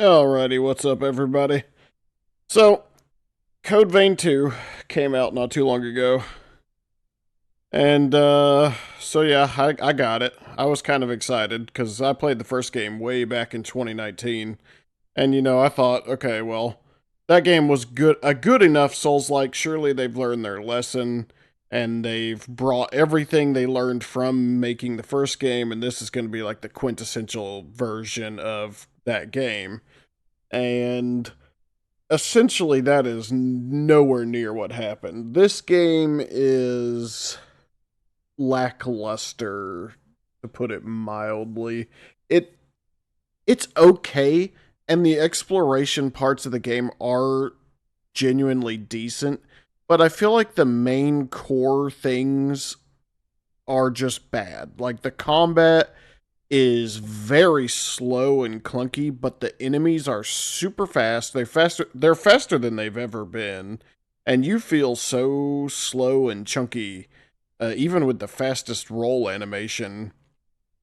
Alrighty, what's up, everybody? So, Code Vein 2 came out not too long ago, and so yeah, I got it. I was kind of excited because I played the first game way back in 2019, and I thought, okay, well, that game was a good enough Souls-like. Surely they've learned their lesson, and they've brought everything they learned from making the first game, and this is going to be like the quintessential version of that game, and essentially that is nowhere near what happened. This game is lackluster, to put it mildly. It it's okay, and the exploration parts of the game are genuinely decent, but I feel like the main core things are just bad. Like the combat is very slow and clunky, but the enemies are super fast. They're faster than they've ever been, and you feel so slow and chunky, even with the fastest roll animation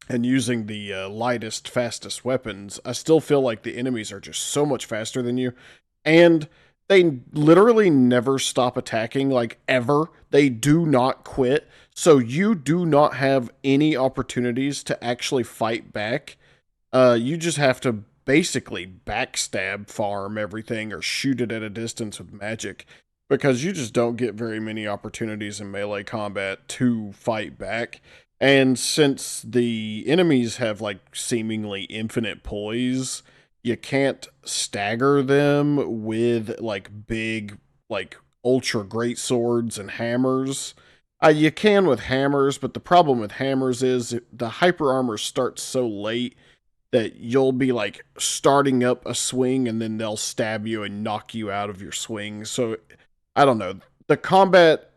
and using the lightest, fastest weapons. I still feel like the enemies are just so much faster than you, and they literally never stop attacking, like ever. They do not quit. So you do not have any opportunities to actually fight back. You just have to basically backstab farm everything or shoot it at a distance with magic because you just don't get very many opportunities in melee combat to fight back. And since the enemies have like seemingly infinite poise, you can't stagger them with like big, like ultra great swords and hammers. You can with hammers, but the problem with hammers is the hyper armor starts so late that you'll be like starting up a swing and then they'll stab you and knock you out of your swing. So I don't know. The combat,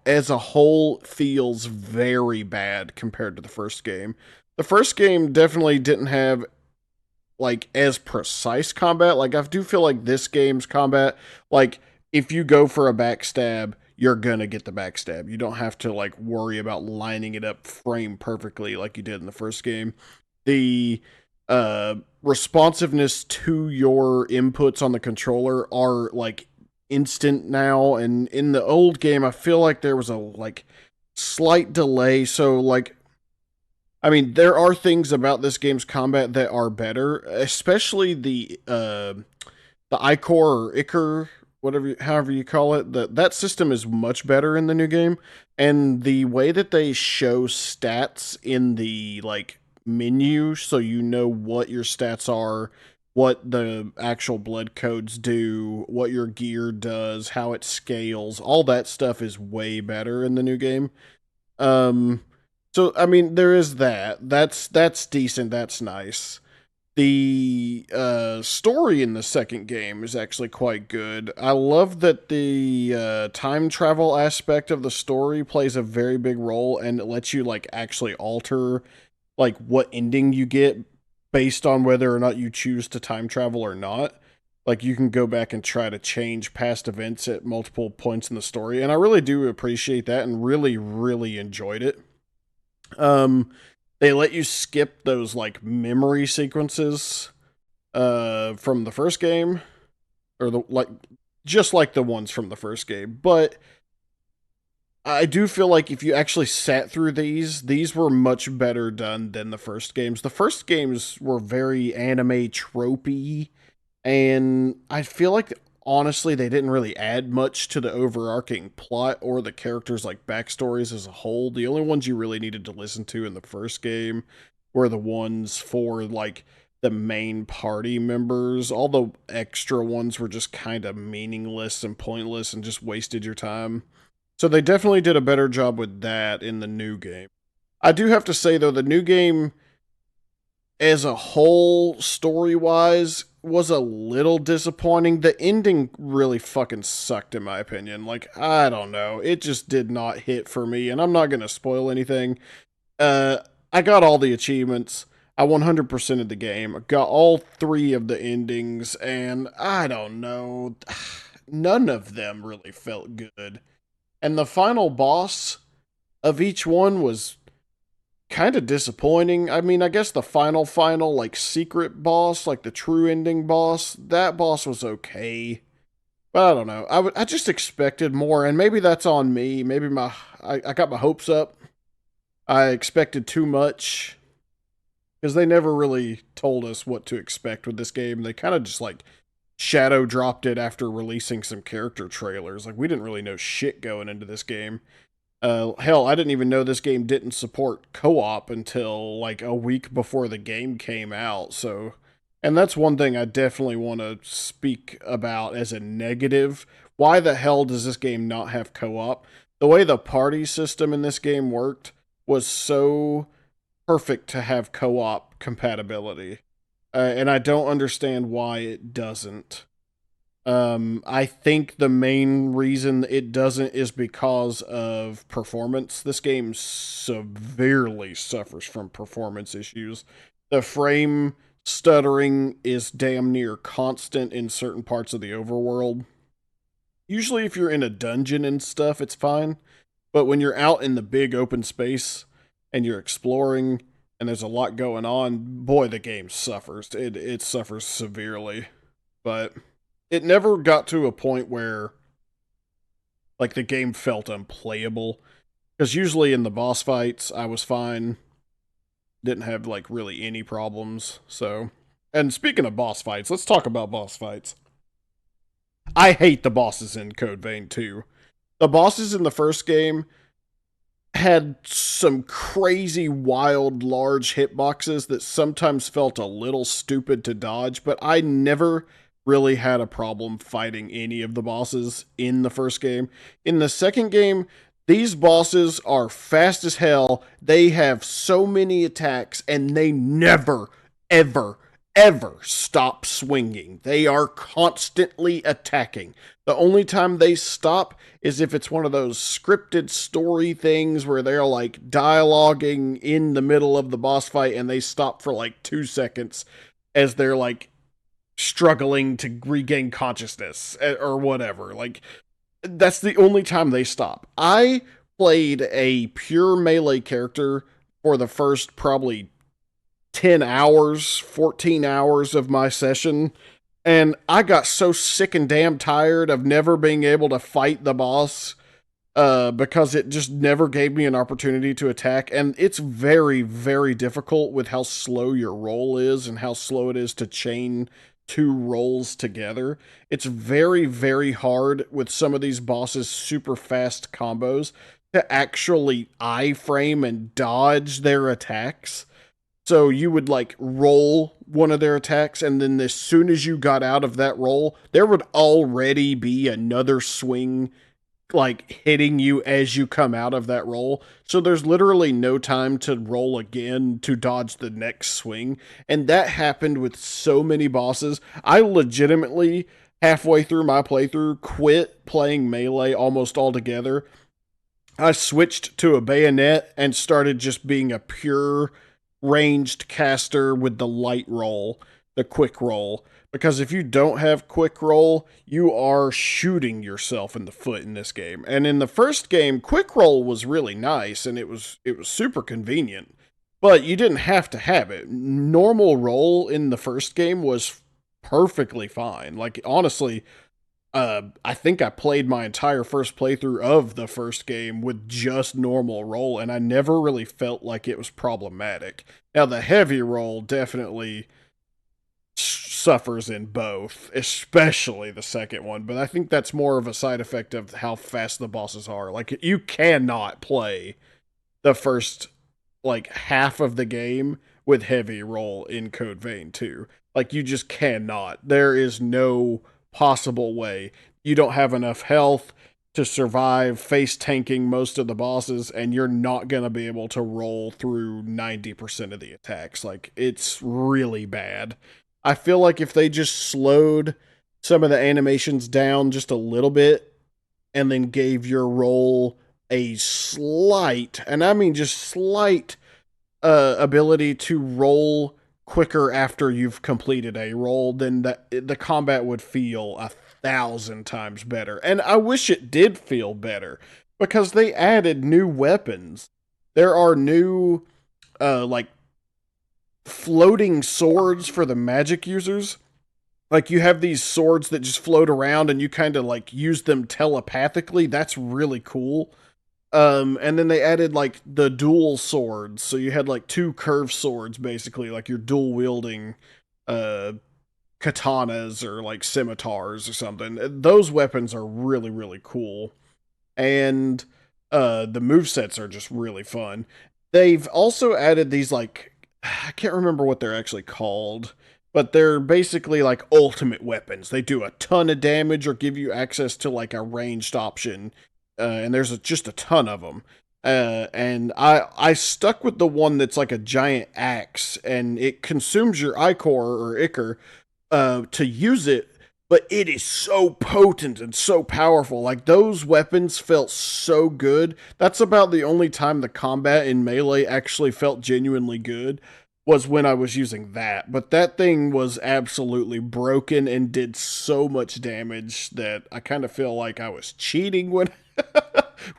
as a whole feels very bad compared to the first game. The first game definitely didn't have like as precise combat. Like I do feel like this game's combat, like if you go for a backstab, you're gonna get the backstab. You don't have to like worry about lining it up frame perfectly like you did in the first game. The responsiveness to your inputs on the controller are like instant now, and in the old game I feel like there was a like slight delay. So like, I mean, there are things about this game's combat that are better, especially the Icor or Icar, whatever, however you call it. That system is much better in the new game, and the way that they show stats in the like menu, so you know what your stats are, what the actual blood codes do, what your gear does, how it scales, all that stuff is way better in the new game. Um, so I mean, there is that. That's decent. That's nice. The story in the second game is actually quite good. I love that the time travel aspect of the story plays a very big role, and it lets you like actually alter like what ending you get based on whether or not you choose to time travel or not. Like you can go back and try to change past events at multiple points in the story, and I really do appreciate that and really enjoyed it. Um, they let you skip those like memory sequences from the first game, or the like, just like the ones from the first game. But I do feel like if you actually sat through these were much better done than the first games. The first games were very anime tropey, and I feel like honestly they didn't really add much to the overarching plot or the characters like backstories as a whole. The only ones you really needed to listen to in the first game were the ones for like the main party members. All the extra ones were just kind of meaningless and pointless and just wasted your time. So they definitely did a better job with that in the new game. I do have to say though, the new game as a whole, story wise, was a little disappointing. The ending really fucking sucked, in my opinion. Like, I don't know. It just did not hit for me, and I'm not going to spoil anything. Uh, I got all the achievements. I 100% of the game. I got all three of the endings, and I don't know. None of them really felt good. And the final boss of each one was kind of disappointing. I mean, I guess the final, like, secret boss, like the true ending boss, that boss was okay. But I don't know. I just expected more, and maybe that's on me. Maybe I got my hopes up. I expected too much because they never really told us what to expect with this game. They kind of just like shadow dropped it after releasing some character trailers. Like, we didn't really know shit going into this game. Hell, I didn't even know this game didn't support co-op until like a week before the game came out. So, and that's one thing I definitely want to speak about as a negative. Why the hell does this game not have co-op? The way the party system in this game worked was so perfect to have co-op compatibility. And I don't understand why it doesn't. I think the main reason it doesn't is because of performance. This game severely suffers from performance issues. The frame stuttering is damn near constant in certain parts of the overworld. Usually, if you're in a dungeon and stuff, it's fine. But when you're out in the big open space and you're exploring and there's a lot going on, boy, the game suffers. It suffers severely. But it never got to a point where like the game felt unplayable. Because usually in the boss fights, I was fine. Didn't have like really any problems. So, and speaking of boss fights, let's talk about boss fights. I hate the bosses in Code Vein 2. The bosses in the first game had some crazy, wild, large hitboxes that sometimes felt a little stupid to dodge, but I never really had a problem fighting any of the bosses in the first game. In the second game, these bosses are fast as hell. They have so many attacks, and they never, ever, ever stop swinging. They are constantly attacking. The only time they stop is if it's one of those scripted story things where they're like dialoguing in the middle of the boss fight and they stop for like 2 seconds as they're like struggling to regain consciousness or whatever. Like, that's the only time they stop. I played a pure melee character for the first probably 10 hours, 14 hours of my session. And I got so sick and damn tired of never being able to fight the boss because it just never gave me an opportunity to attack. And it's very, very difficult with how slow your roll is and how slow it is to chain two rolls together. It's very, very hard with some of these bosses' super fast combos to actually iframe and dodge their attacks. So you would like roll one of their attacks, and then as soon as you got out of that roll, there would already be another swing like hitting you as you come out of that roll. So there's literally no time to roll again to dodge the next swing. And that happened with so many bosses. I legitimately, halfway through my playthrough, quit playing Melee almost altogether. I switched to a bayonet and started just being a pure ranged caster with the light roll, the quick roll. Because if you don't have quick roll, you are shooting yourself in the foot in this game. And in the first game, quick roll was really nice and it was super convenient. But you didn't have to have it. Normal roll in the first game was perfectly fine. Like, honestly, I think I played my entire first playthrough of the first game with just normal roll, and I never really felt like it was problematic. Now, the heavy roll definitely suffers in both, especially the second one, but I think that's more of a side effect of how fast the bosses are. Like, you cannot play the first, like, half of the game with heavy roll in Code Vein 2. Like, you just cannot. There is no possible way. You don't have enough health to survive face tanking most of the bosses, and you're not going to be able to roll through 90% of the attacks. Like, it's really bad. I feel like if they just slowed some of the animations down just a little bit and then gave your roll a slight, and I mean just slight, ability to roll quicker after you've completed a roll, then the combat would feel 1,000 times better. And I wish it did feel better because they added new weapons. There are new like floating swords for the magic users. Like you have these swords that just float around and you kind of like use them telepathically. That's really cool. And then they added like the dual swords. So you had like two curved swords basically, like you're dual wielding uh katanas or like scimitars or something. Those weapons are really, really cool. And the move sets are just really fun. They've also added these like I can't remember what they're actually called, but they're basically like ultimate weapons. They do a ton of damage or give you access to like a ranged option, and there's just a ton of them. And I stuck with the one that's like a giant axe, and it consumes your ichor or ichor to use it, but it is so potent and so powerful. Like those weapons felt so good. That's about the only time the combat in Melee actually felt genuinely good was when I was using that. But that thing was absolutely broken and did so much damage that I kind of feel like I was cheating when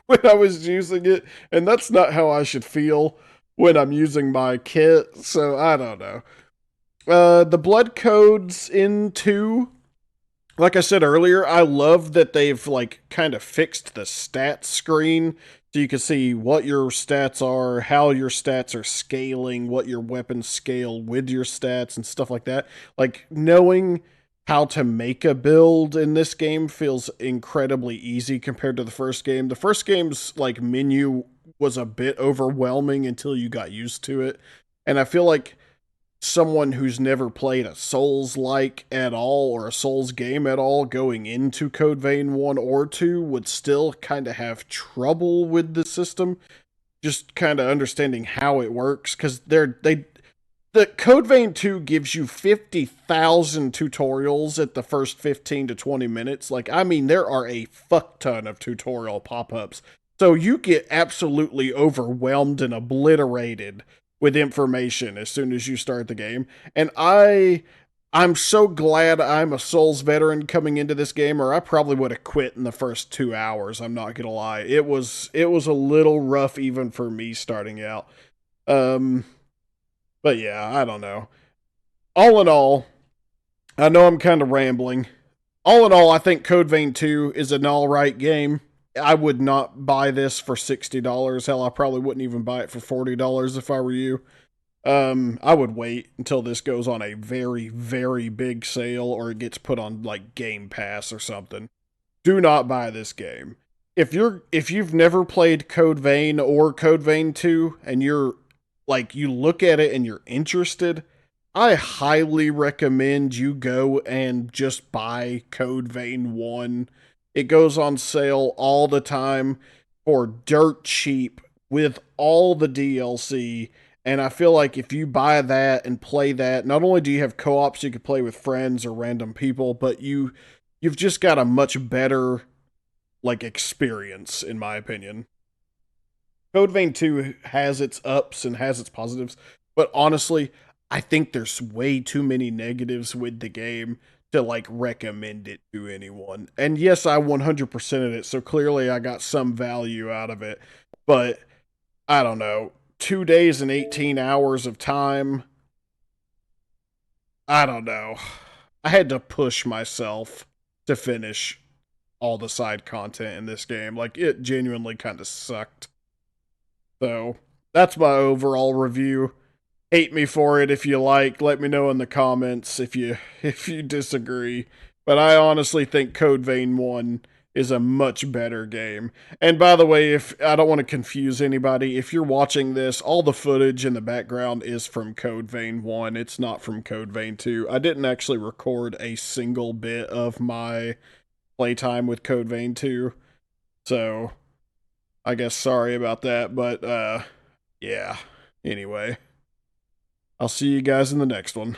when I was using it, and that's not how I should feel when I'm using my kit. So I don't know. The blood codes in 2, like I said earlier, I love that they've like kind of fixed the stats screen so you can see what your stats are, how your stats are scaling, what your weapons scale with your stats and stuff like that. Like knowing how to make a build in this game feels incredibly easy compared to the first game. The first game's like menu was a bit overwhelming until you got used to it. And I feel like someone who's never played a Souls like at all or a Souls game at all going into Code Vein 1 or 2 would still kind of have trouble with the system, just kind of understanding how it works cuz the Code Vein 2 gives you 50,000 tutorials at the first 15 to 20 minutes. Like I mean there are a fuck ton of tutorial pop-ups. So you get absolutely overwhelmed and obliterated with information as soon as you start the game. And I'm so glad I'm a Souls veteran coming into this game, or I probably would have quit in the first 2 hours. I'm not gonna lie. It was a little rough even for me starting out. Um, but yeah, I don't know. All in all, I know I'm kind of rambling. All in all, I think Code Vein 2 is an alright game. I would not buy this for $60. Hell, I probably wouldn't even buy it for $40 if I were you. I would wait until this goes on a very, very big sale or it gets put on like Game Pass or something. Do not buy this game. If you've never played Code Vein or Code Vein 2 and you're like you look at it and you're interested, I highly recommend you go and just buy Code Vein 1. It goes on sale all the time for dirt cheap with all the DLC. And I feel like if you buy that and play that, not only do you have co-ops you can play with friends or random people, but you've just got a much better like experience in my opinion. Code Vein 2 has its ups and has its positives, but honestly, I think there's way too many negatives with the game to like recommend it to anyone. And yes, I 100%ed it, so clearly I got some value out of it, but I don't know. 2 days and 18 hours of time. I don't know. I had to push myself to finish all the side content in this game. Like, it genuinely kind of sucked. So, that's my overall review. Hate me for it if you like. Let me know in the comments if you if you disagree. But I honestly think Code Vein 1 is a much better game. And by the way, if I don't want to confuse anybody, if you're watching this, all the footage in the background is from Code Vein 1. It's not from Code Vein 2. I didn't actually record a single bit of my playtime with Code Vein 2. So, I guess sorry about that, but yeah. Anyway, I'll see you guys in the next one.